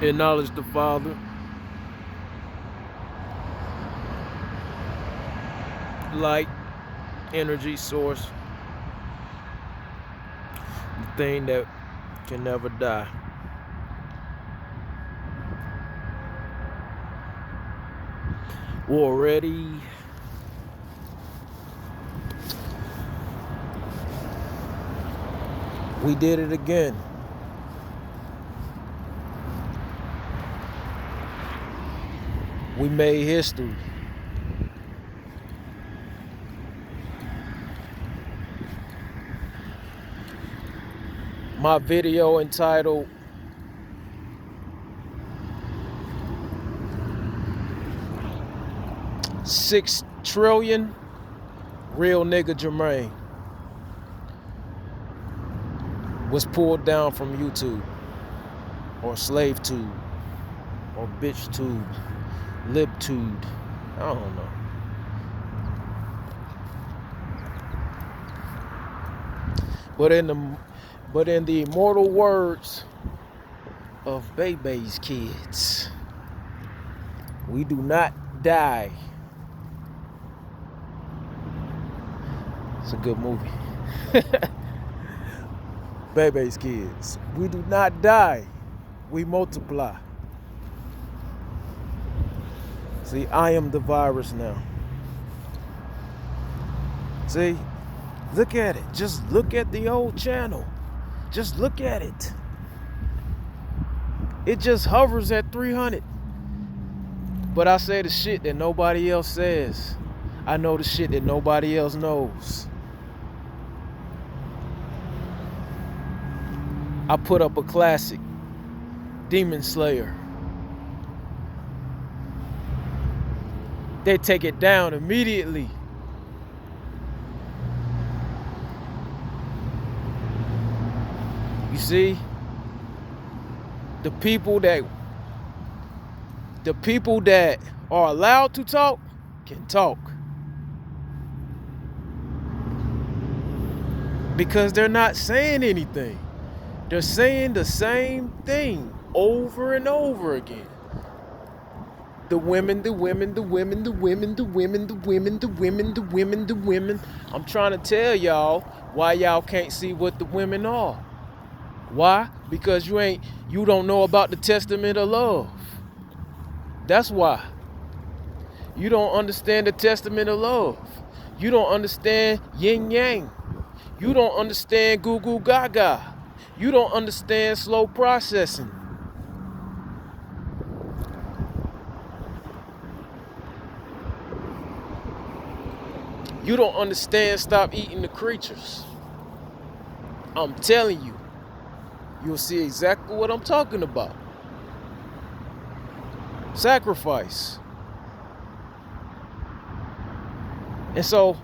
Acknowledge the Father, light, energy source, the thing that can never die. War ready. We did it again. We made history. My video entitled "6 Trillion Real Nigga Jermaine" was pulled down from YouTube, or SlaveTube, or BitchTube, LibTube. I don't know. But in the immortal words of Bebe's kids, we do not die. It's a good movie. Bebe's kids, we do not die, we multiply. See, I am the virus now. See, look at it. Just look at the old channel. Just look at it. It just hovers at 300. But I say the shit that nobody else says. I know the shit that nobody else knows. I put up a classic, Demon Slayer. They take it down immediately. You see, the people that are allowed to talk can talk, because they're not saying anything. They're saying the same thing over and over again. The women, the women, the women, the women, the women, the women, the women, the women, the women. I'm trying to tell y'all why y'all can't see what the women are. Why? Because you don't know about the testament of love. That's why. You don't understand the testament of love. You don't understand yin yang. You don't understand goo goo gaga. You don't understand slow processing. You don't understand stop eating the creatures. I'm telling you, you'll see exactly what I'm talking about. Sacrifice. And so,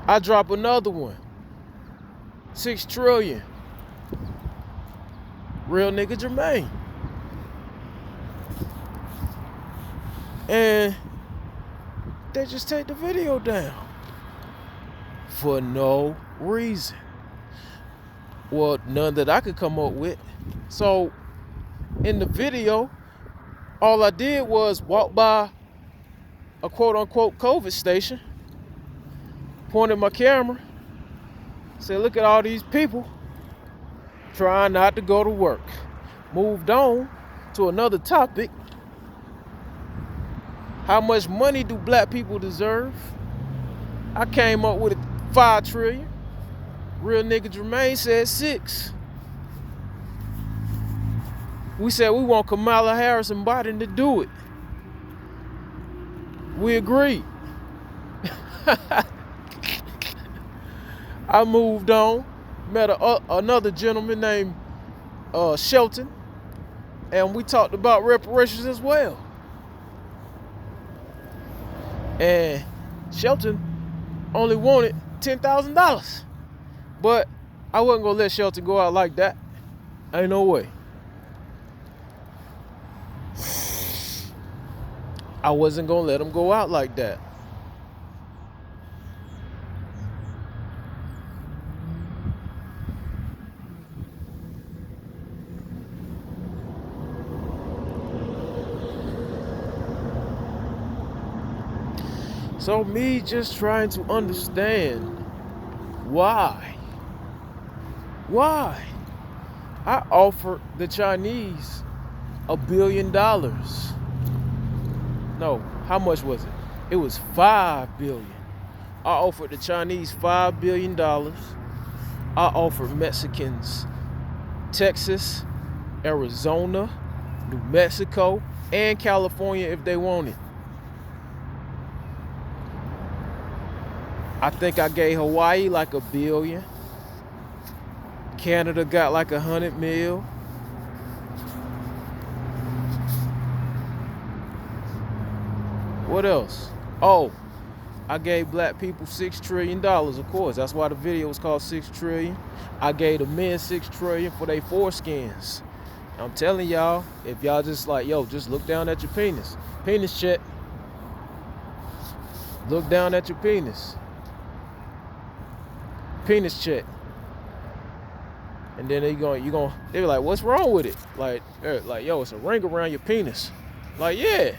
I drop another one. 6 trillion. Real nigga Jermaine. And they just take the video down. For no reason. Well, none that I could come up with. So, in the video, all I did was walk by a quote-unquote COVID station, pointed my camera, said, look at all these people trying not to go to work. Moved on to another topic. How much money do black people deserve? I came up with 5 trillion. Real nigga Jermaine said 6. We said we want Kamala Harris and Biden to do it. We agreed. I moved on, met another gentleman named Shelton, and we talked about reparations as well. And Shelton only wanted $10,000, but I wasn't gonna let Shelton go out like that. Ain't no way. I wasn't gonna let him go out like that. So me just trying to understand why. Why? I offered the Chinese $1 billion. No, how much was it? It was $5 billion. I offered the Chinese $5 billion. I offered Mexicans Texas, Arizona, New Mexico, and California if they wanted. I think I gave Hawaii like $1 billion. Canada got like 100 mil. What else? Oh, I gave black people $6 trillion, of course. That's why the video was called 6 trillion. I gave the men 6 trillion for their foreskins. I'm telling y'all, if y'all just like, yo, just look down at your penis. Penis check. Look down at your penis. Penis check. And then they be like, what's wrong with it? Like, yo, it's a ring around your penis. Like, yeah,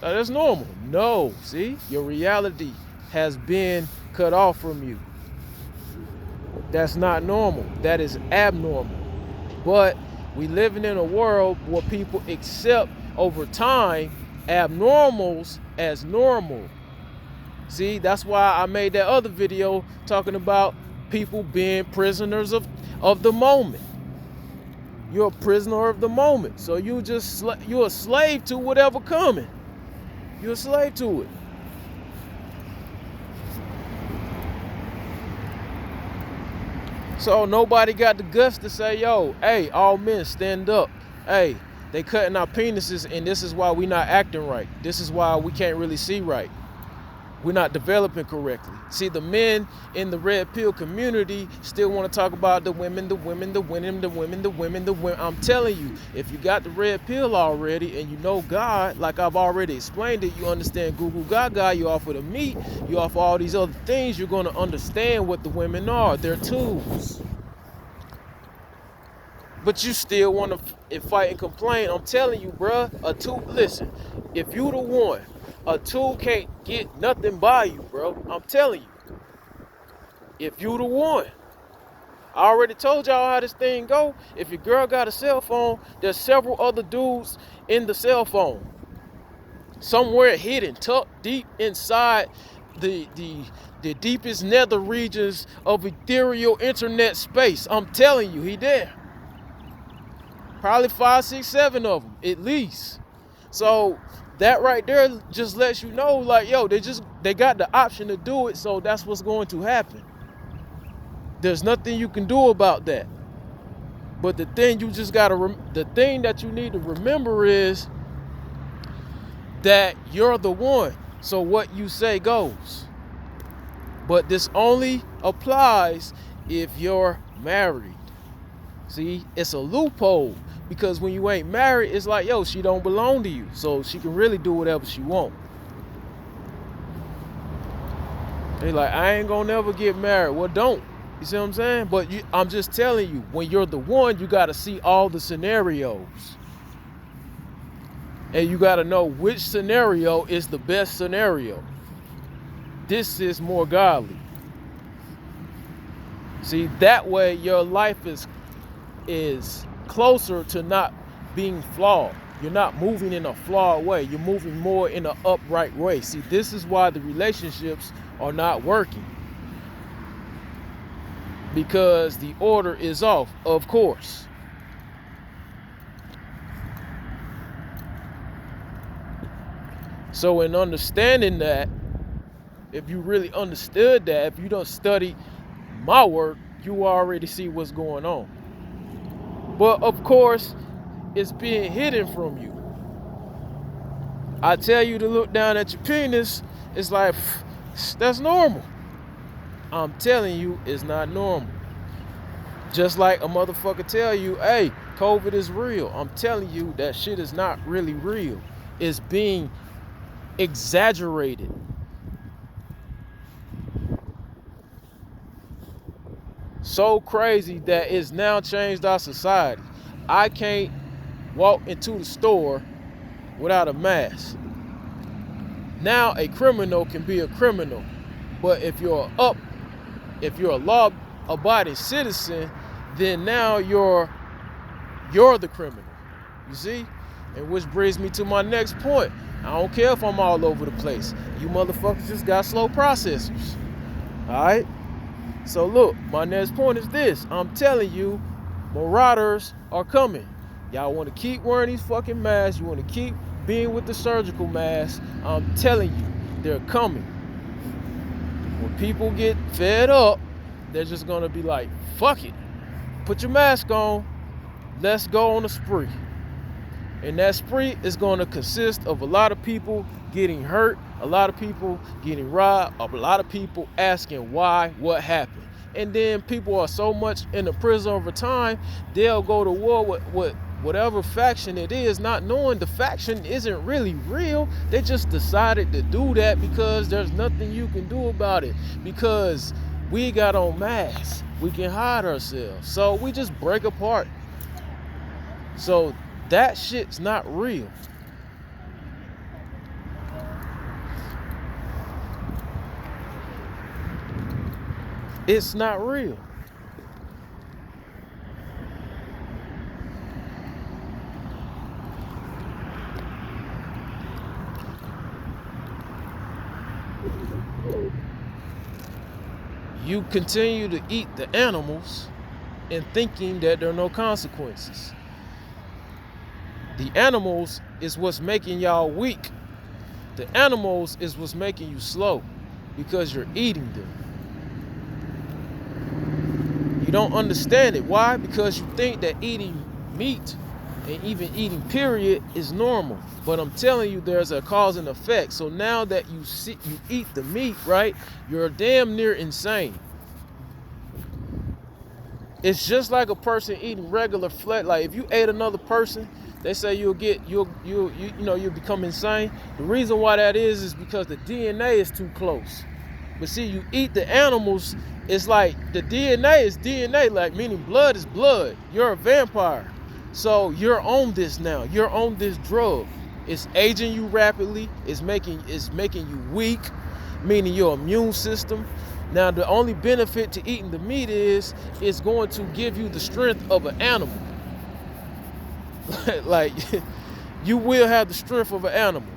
that's normal. No, see, your reality has been cut off from you. That's not normal. That is abnormal. But we living in a world where people accept over time abnormals as normal. See, that's why I made that other video talking about people being prisoners of the moment. You're a prisoner of the moment. So you're a slave to whatever coming. You're a slave to it. So nobody got the guts to say, yo, hey, all men stand up. Hey, they cutting our penises, and this is why we not acting right. This is why we can't really see right. We're not developing correctly. See, the men in the red pill community still want to talk about the women, the women, the women, the women, the women, the women. I'm telling you, if you got the red pill already and you know God, like I've already explained it, you understand Google Gaga, you offer the meat, you offer all these other things, you're going to understand what the women are. They're tools. But you still want to fight and complain. I'm telling you, bruh, listen, if you the one, a tool can't get nothing by you, bro. I'm telling you. If you the one. I already told y'all how this thing go. If your girl got a cell phone, there's several other dudes in the cell phone. Somewhere hidden, tucked deep inside the deepest nether regions of ethereal internet space. I'm telling you, he there. Probably 5, 6, 7 of them, at least. So that right there just lets you know, like, yo, they got the option to do it, so that's what's going to happen. There's nothing you can do about that. But the thing you just gotta, the thing that you need to remember is that you're the one. So what you say goes. But this only applies if you're married. See, it's a loophole. Because when you ain't married, it's like, yo, she don't belong to you. So she can really do whatever she want. They like, I ain't gonna never get married. Well, don't. You see what I'm saying? But I'm just telling you, when you're the one, you got to see all the scenarios. And you got to know which scenario is the best scenario. This is more godly. See, that way your life is closer to not being flawed. You're not moving in a flawed way. You're moving more in an upright way. See, this is why the relationships are not working. Because the order is off, of course. So in understanding that, if you really understood that, if you don't study my work, you already see what's going on. But of course, it's being hidden from you. I tell you to look down at your penis, it's like, that's normal. I'm telling you, it's not normal. Just like a motherfucker tell you, hey, COVID is real. I'm telling you, that shit is not really real. It's being exaggerated. So crazy that it's now changed our society. I can't walk into the store without a mask. Now a criminal can be a criminal. But if you're a law-abiding citizen, then now you're the criminal. You see? And which brings me to my next point. I don't care if I'm all over the place. You motherfuckers just got slow processors. Alright? So look, my next point is this. I'm telling you, marauders are coming. Y'all want to keep wearing these fucking masks. You want to keep being with the surgical masks. I'm telling you, they're coming. When people get fed up, they're just going to be like, fuck it. Put your mask on. Let's go on a spree. And that spree is going to consist of a lot of people getting hurt, a lot of people getting robbed, a lot of people asking why, what happened. And then people are so much in the prison over time, they'll go to war with whatever faction it is, not knowing the faction isn't really real. They just decided to do that because there's nothing you can do about it. Because we got on masks, we can hide ourselves. So we just break apart. So that shit's not real. It's not real. You continue to eat the animals and thinking that there are no consequences. The animals is what's making y'all weak. The animals is what's making you slow because you're eating them. You don't understand it. Why? Because you think that eating meat and even eating period is normal. But I'm telling you, there's a cause and effect. So now that you eat the meat, right, you're damn near insane. It's just like a person eating regular flesh. Like if you ate another person, they say you'll become insane. The reason why that is because the DNA is too close. But see, you eat the animals, it's like the DNA is DNA, like meaning blood is blood. You're a vampire. So you're on this now. You're on this drug. It's aging you rapidly. It's making you weak, meaning your immune system. Now the only benefit to eating the meat is it's going to give you the strength of an animal. Like you will have the strength of an animal.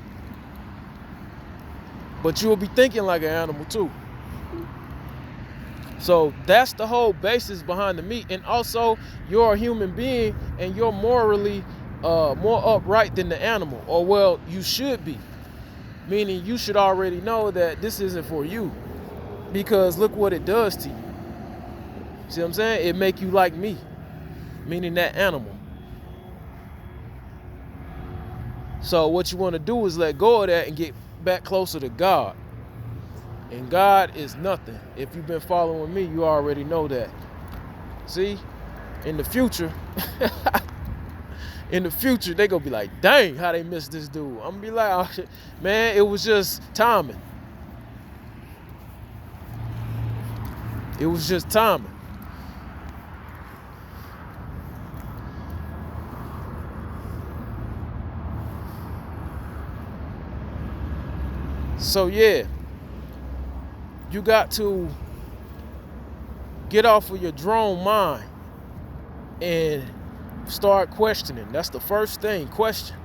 But you'll be thinking like an animal too. So that's the whole basis behind the meat. And also, you're a human being and you're morally more upright than the animal. Or well, you should be. Meaning you should already know that this isn't for you. Because look what it does to you. See what I'm saying? It make you like me. Meaning that animal. So what you want to do is let go of that and get back closer to God. And God is nothing. If you've been following me, you already know that. See? In the future, they gonna be like, dang, how they missed this dude. I'm gonna be like, oh, shit. Man, it was just timing. It was just timing. So yeah, you got to get off of your drone mind and start questioning. That's the first thing. Question.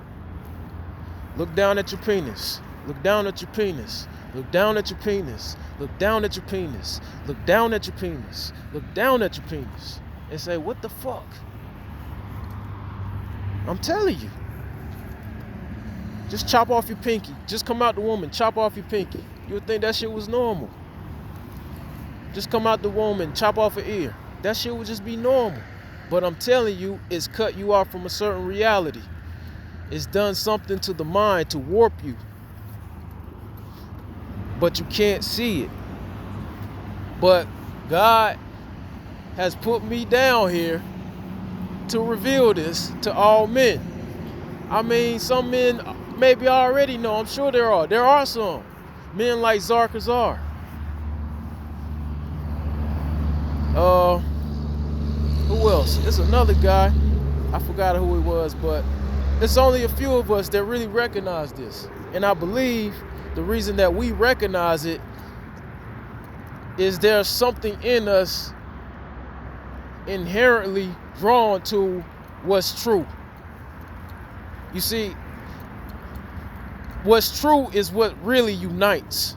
Look down at your penis. Look down at your penis. Look down at your penis. Look down at your penis. Look down at your penis. Look down at your penis. And say, what the fuck? I'm telling you. Just chop off your pinky. Just come out the womb and chop off your pinky. You would think that shit was normal. Just come out the womb and chop off an ear. That shit would just be normal. But I'm telling you, it's cut you off from a certain reality. It's done something to the mind to warp you. But you can't see it. But God has put me down here to reveal this to all men. I mean, some men maybe already know. I'm sure there are. There are some men like Czar Khazar. Who else? It's another guy. I forgot who he was, but it's only a few of us that really recognize this. And I believe the reason that we recognize it is there's something in us inherently drawn to what's true. You see, what's true is what really unites.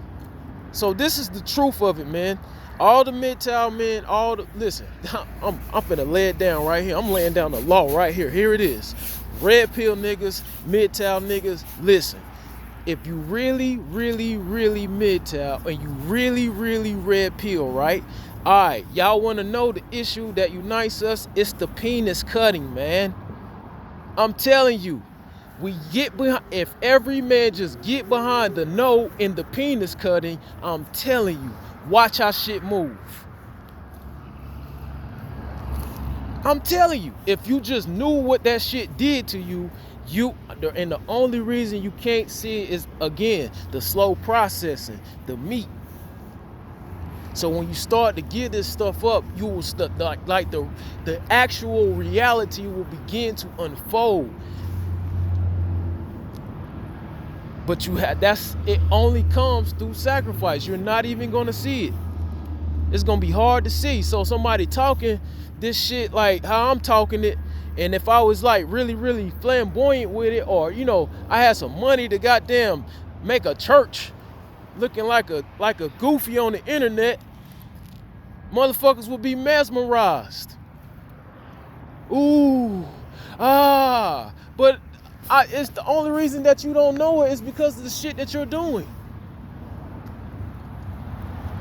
So this is the truth of it, man. All the MGTOW men, listen, I'm finna lay it down right here. I'm laying down the law right here. Here it is. Red pill niggas, MGTOW niggas, listen. If you really, really, really MGTOW and you really, really red pill, right? All right, y'all want to know the issue that unites us? It's the penis cutting, man. I'm telling you, we get behind. If every man just get behind the no in the penis cutting, I'm telling you, watch how shit move. I'm telling you, if you just knew what that shit did to you, and the only reason you can't see it is, again, the slow processing, the meat. So when you start to give this stuff up, you will start like the actual reality will begin to unfold. But it only comes through sacrifice. You're not even gonna see it. It's gonna be hard to see. So somebody talking this shit like how I'm talking it, and if I was like really, really flamboyant with it, or I had some money to goddamn make a church looking like a goofy on the internet, motherfuckers would be mesmerized. Ooh, but it's the only reason that you don't know it is because of the shit that you're doing.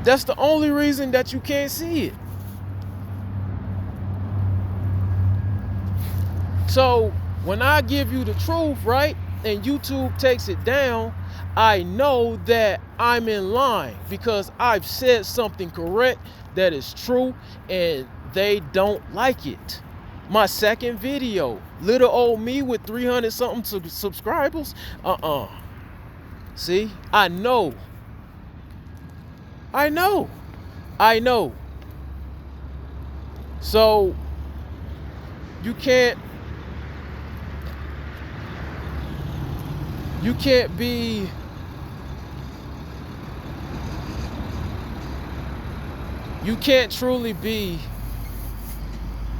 That's the only reason that you can't see it. So when I give you the truth, right, and YouTube takes it down, I know that I'm in line because I've said something correct that is true, and they don't like it. My second video, little old me with 300 something subscribers, See, I know. So you can't truly be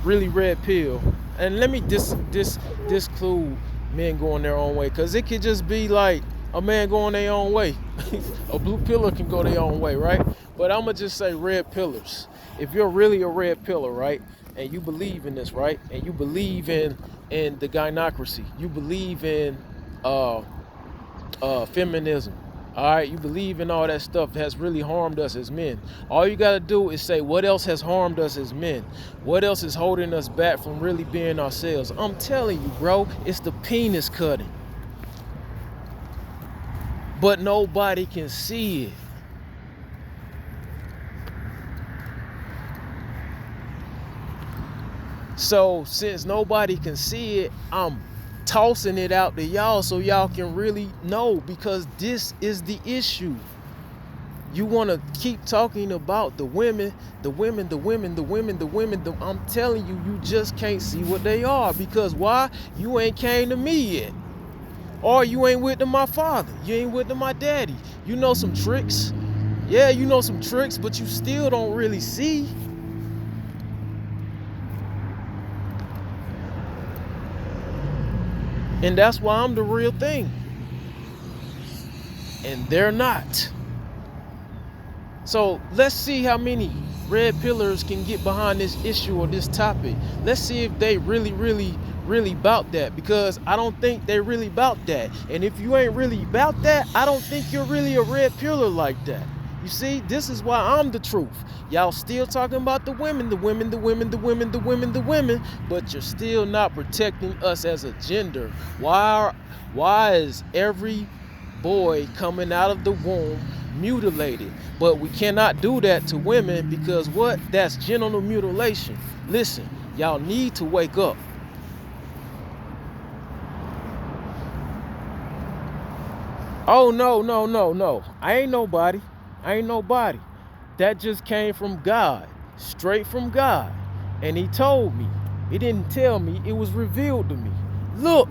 really red pill. And let me disclude men going their own way, because it could just be like a man going their own way. A blue pillar can go their own way, right? But I'm gonna just say red pillars. If you're really a red pillar, right, and you believe in this, right, and you believe in the gynocracy, you believe in feminism, all right, you believe in all that stuff that has really harmed us as men. All you got to do is say, what else has harmed us as men? What else is holding us back from really being ourselves? I'm telling you, bro, it's the penis cutting. But nobody can see it. So since nobody can see it, I'm tossing it out to y'all so y'all can really know, because this is the issue. You want to keep talking about the women. I'm telling you, you just can't see what they are. Because why? You ain't came to me yet. Or you ain't with my father. You ain't with my daddy. You know some tricks. Yeah, you know some tricks, but you still don't really see. And that's why I'm the real thing. And they're not. So let's see how many red pillars can get behind this issue or this topic. Let's see if they really about that, because I don't think they really about that. And if you ain't really about that, I don't think you're really a red pillar like that. You see, this is why I'm the truth. Y'all still talking about the women, but you're still not protecting us as a gender. Why is every boy coming out of the womb mutilated? But we cannot do that to women, because what? That's genital mutilation. Listen, y'all need to wake up. Oh, no. I ain't nobody. That just came from God, straight from God. And he told me. He didn't tell me, it was revealed to me. Look.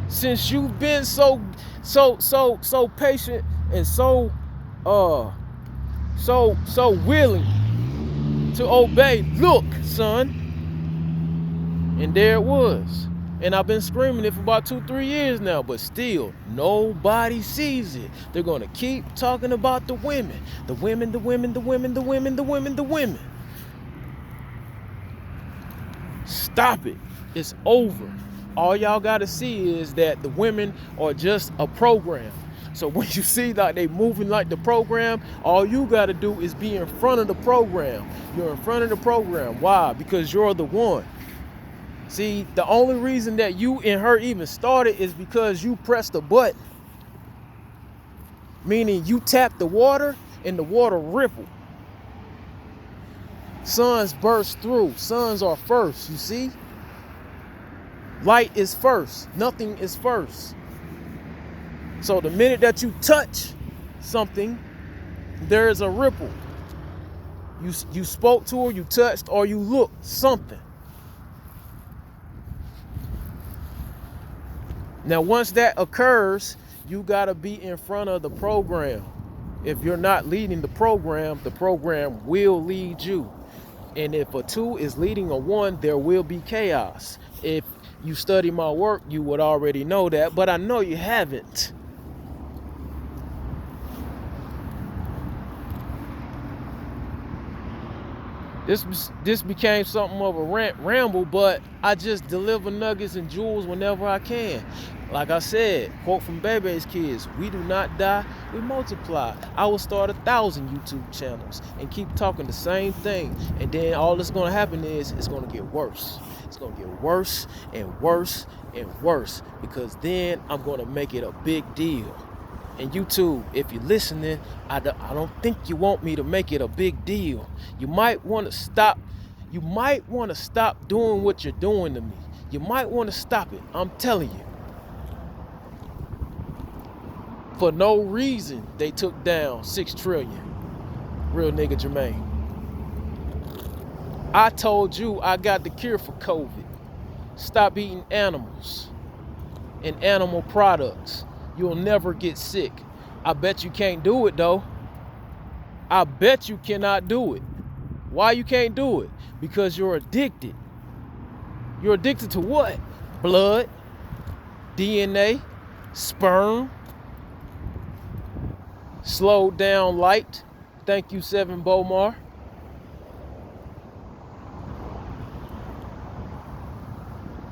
Since you've been so patient and so willing to obey. Look, son. And there it was. And I've been screaming it for about 2-3 years now, but still nobody sees it. They're gonna keep talking about the women. The women, the women, the women, the women, the women, the women. Stop it. It's over. All y'all gotta see is that the women are just a program. So when you see that they moving like the program, all you gotta do is be in front of the program. You're in front of the program. Why? Because you're the one. See, the only reason that you and her even started is because you pressed a button. Meaning you tapped the water and the water rippled. Suns burst through. Suns are first, you see? Light is first. Nothing is first. So the minute that you touch something, there is a ripple. You spoke to her, you touched, or you looked, something. Now, once that occurs, you gotta be in front of the program. If you're not leading the program will lead you. And if a 2 is leading a 1, there will be chaos. If you study my work, you would already know that, but I know you haven't. This became something of a ramble, but I just deliver nuggets and jewels whenever I can. Like I said, quote from Bebe's Kids, we do not die, we multiply. I will start 1,000 YouTube channels and keep talking the same thing. And then all that's gonna happen is it's gonna get worse. It's gonna get worse and worse and worse, because then I'm gonna make it a big deal. And YouTube, if you're listening, I don't think you want me to make it a big deal. You might want to stop. You might want to stop doing what you're doing to me. You might want to stop it. I'm telling you. For no reason, they took down 6 trillion. Real nigga Jermaine. I told you I got the cure for COVID. Stop eating animals and animal products. You'll never get sick. I bet you can't do it though. I bet you cannot do it. Why you can't do it? Because you're addicted. You're addicted to what? Blood, DNA, sperm, slowed down light. Thank you, Seven Bomar.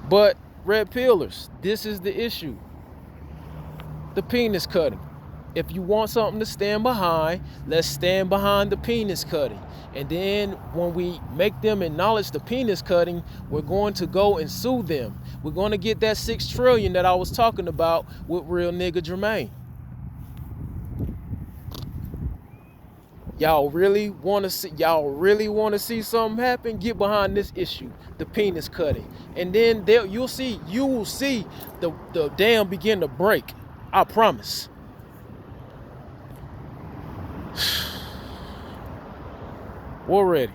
But red pillars, this is the issue. The penis cutting. If you want something to stand behind, let's stand behind the penis cutting. And then when we make them acknowledge the penis cutting, we're going to go and sue them. We're going to get that 6 trillion that I was talking about with real nigga Jermaine. Y'all really want to see something happen? Get behind this issue, the penis cutting. And then you will see the dam begin to break. I promise. We're ready.